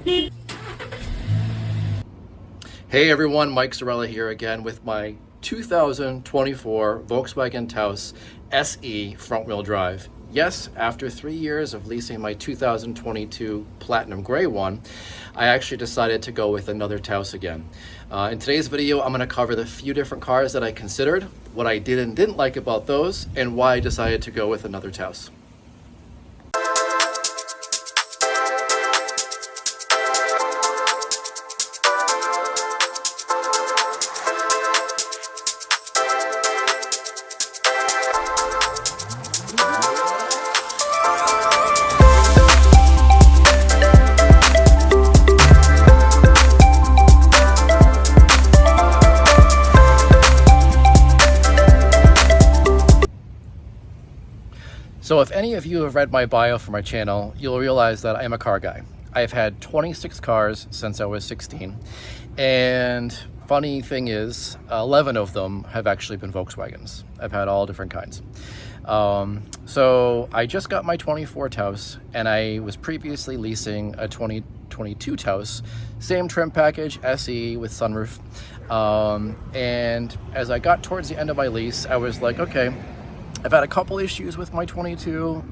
Hey everyone, Mike Zarella here again with my 2024 Volkswagen Taos SE front-wheel drive. Yes, after 3 years of leasing my 2022 Platinum Gray one, I actually decided to go with another Taos again. In today's video, I'm going to cover the few different cars that I considered, what I did and didn't like about those, and why I decided to go with another Taos. So if any of you have read my bio for my channel, you'll realize that I am a car guy. I've had 26 cars since I was 16, and funny thing is, 11 of them have actually been Volkswagens. I've had all different kinds. So I just got my 24 Taos, and I was previously leasing a 2022 Taos, same trim package, SE with sunroof. And as I got towards the end of my lease, I was like, okay, I've had a couple issues with my 22.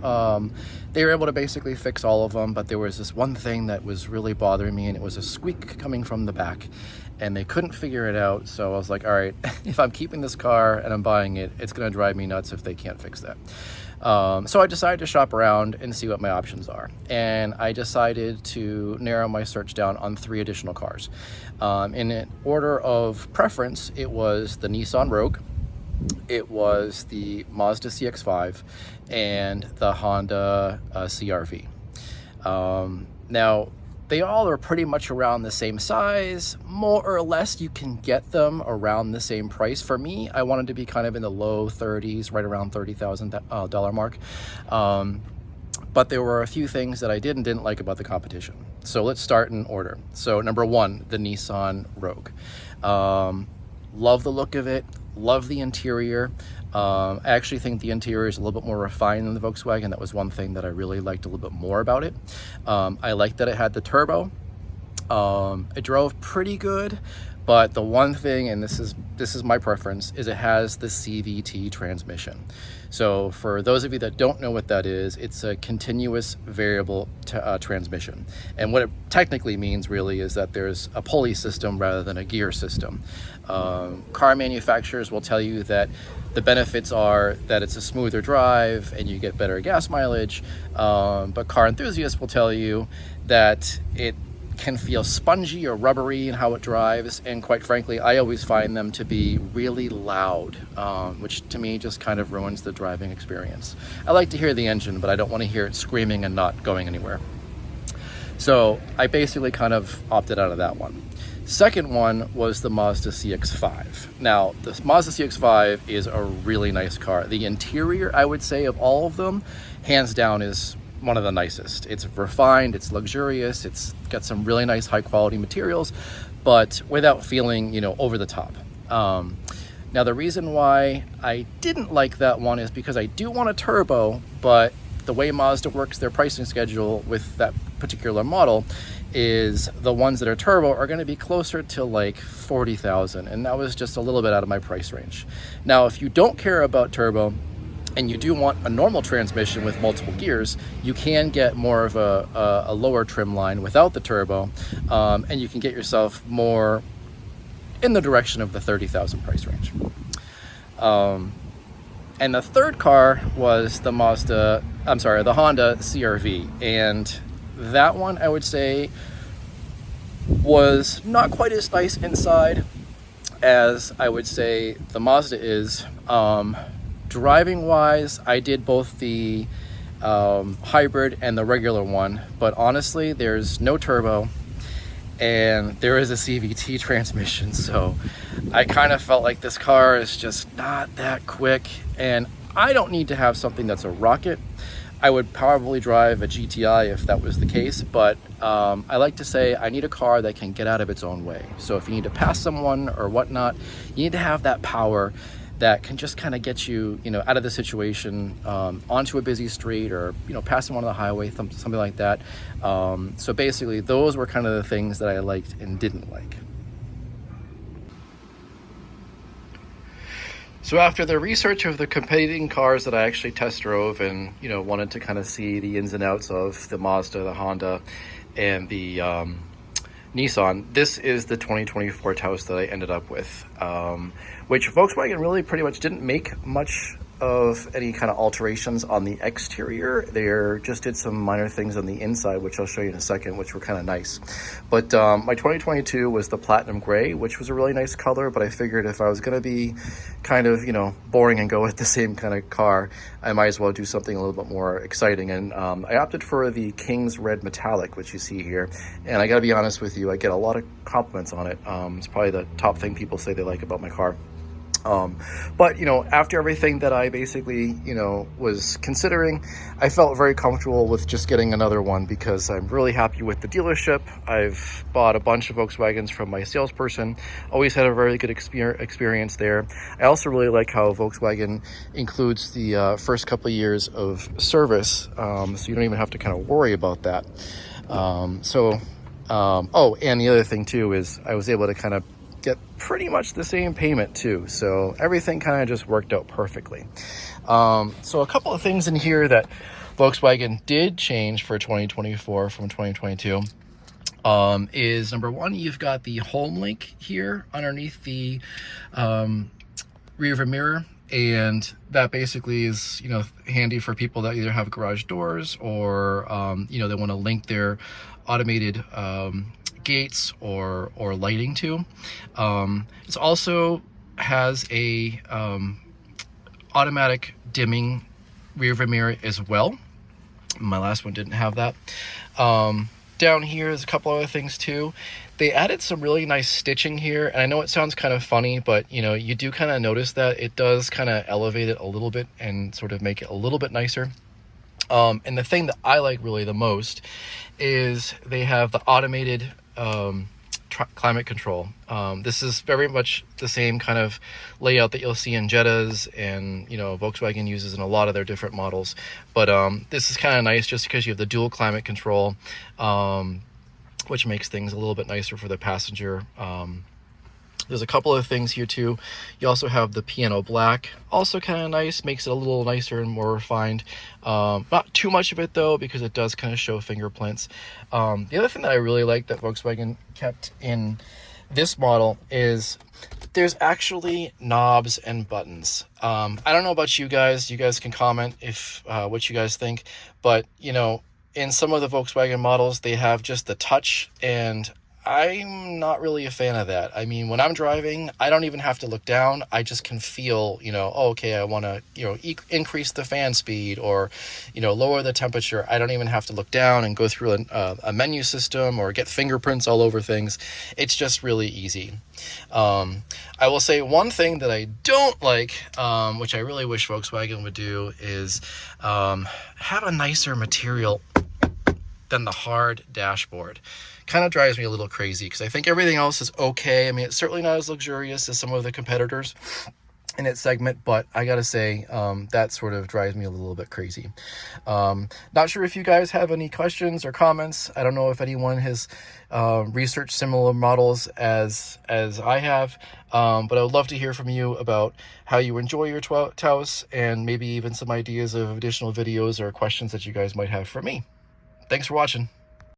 They were able to basically fix all of them, but there was this one thing that was really bothering me, and it was a squeak coming from the back, and they couldn't figure it out. So I was like, all right, if I'm keeping this car and I'm buying it, it's going to drive me nuts if they can't fix that. So I decided to shop around and see what my options are. And I decided to narrow my search down on 3 additional cars. In an order of preference, it was the Nissan Rogue, it was the Mazda CX-5, and the Honda CR-V. Now, they all are pretty much around the same size. More or less, you can get them around the same price. For me, I wanted to be kind of in the low 30s, right around $30,000 mark. But there were a few things that I did and didn't like about the competition. So let's start in order. So number 1, the Nissan Rogue. Love the look of it. Love the interior. I actually think the interior is a little bit more refined than the Volkswagen. That was one thing that I really liked a little bit more about it. I liked that it had the turbo. It drove pretty good, but the one thing, and this is my preference, is it has the CVT transmission. So for those of you that don't know what that is, it's a continuous variable transmission. And what it technically means really is that there's a pulley system rather than a gear system. Car manufacturers will tell you that the benefits are that it's a smoother drive and you get better gas mileage, but car enthusiasts will tell you that it can feel spongy or rubbery in how it drives, and quite frankly, I always find them to be really loud, which to me just kind of ruins the driving experience. I like to hear the engine, but I don't want to hear it screaming and not going anywhere. So I basically kind of opted out of that one. Second one was the Mazda CX-5. Now, the Mazda CX-5 is a really nice car. The interior, I would say, of all of them, hands down, is one of the nicest. It's refined, it's luxurious, it's got some really nice high quality materials, but without feeling, over the top. Now, the reason why I didn't like that one is because I do want a turbo, but the way Mazda works their pricing schedule with that particular model is the ones that are turbo are going to be closer to like $40,000, and that was just a little bit out of my price range. Now, if you don't care about turbo and you do want a normal transmission with multiple gears, you can get more of a lower trim line without the turbo, and you can get yourself more in the direction of the $30,000 price range. And the third car was the Honda CR-V, and that one I would say was not quite as nice inside as I would say the Mazda is. Driving wise, I did both the hybrid and the regular one, but honestly, there's no turbo and there is a CVT transmission, so I kind of felt like this car is just not that quick, and I don't need to have something that's a rocket. I would probably drive a GTI if that was the case, but I like to say I need a car that can get out of its own way. So if you need to pass someone or whatnot, you need to have that power that can just kind of get you, out of the situation, onto a busy street, or, passing one on the highway, something like that. So basically, those were kind of the things that I liked and didn't like. So after the research of the competing cars that I actually test drove and, wanted to kind of see the ins and outs of the Mazda, the Honda, and the Nissan, this is the 2024 Taos that I ended up with, which Volkswagen really pretty much didn't make much of any kind of alterations on the exterior. They just did some minor things on the inside, which I'll show you in a second, which were kind of nice. But my 2022 was the platinum gray, which was a really nice color, but I figured if I was going to be kind of, boring and go with the same kind of car, I might as well do something a little bit more exciting. And I opted for the King's Red Metallic, which you see here. And I got to be honest with you, I get a lot of compliments on it. It's probably the top thing people say they like about my car. But, after everything that I basically, was considering, I felt very comfortable with just getting another one because I'm really happy with the dealership. I've bought a bunch of Volkswagens from my salesperson, always had a very good experience there. I also really like how Volkswagen includes the first couple of years of service, so you don't even have to kind of worry about that. Oh, and the other thing too is I was able to kind of get pretty much the same payment too, so everything kind of just worked out perfectly. So a couple of things in here that Volkswagen did change for 2024 from 2022 is number one, you've got the home link here underneath the rear view mirror, and that basically is handy for people that either have garage doors or they want to link their automated gates or lighting to. It also has a automatic dimming rear view mirror as well. My last one didn't have that. Down here is a couple other things too. They added some really nice stitching here, and I know it sounds kind of funny, but you do kind of notice that it does kind of elevate it a little bit and sort of make it a little bit nicer. And the thing that I like really the most is they have the automated climate control. This is very much the same kind of layout that you'll see in Jettas, and Volkswagen uses in a lot of their different models, but this is kind of nice just because you have the dual climate control, which makes things a little bit nicer for the passenger. There's a couple of things here too. You also have the piano black, also kind of nice, makes it a little nicer and more refined. Not too much of it though, because it does kind of show fingerprints. The other thing that I really like that Volkswagen kept in this model is there's actually knobs and buttons. I don't know about you guys can comment if what you guys think, but in some of the Volkswagen models, they have just the touch, and I'm not really a fan of that. I mean, when I'm driving, I don't even have to look down. I just can feel, oh, okay, I want to, increase the fan speed or, lower the temperature. I don't even have to look down and go through a menu system or get fingerprints all over things. It's just really easy. I will say one thing that I don't like, which I really wish Volkswagen would do, is have a nicer material than the hard dashboard. Kind of drives me a little crazy because I think everything else is okay. I mean, it's certainly not as luxurious as some of the competitors in its segment, but I gotta say that sort of drives me a little bit crazy. Not sure if you guys have any questions or comments. I don't know if anyone has researched similar models as I have, but I would love to hear from you about how you enjoy your Taos, and maybe even some ideas of additional videos or questions that you guys might have for me. Thanks for watching.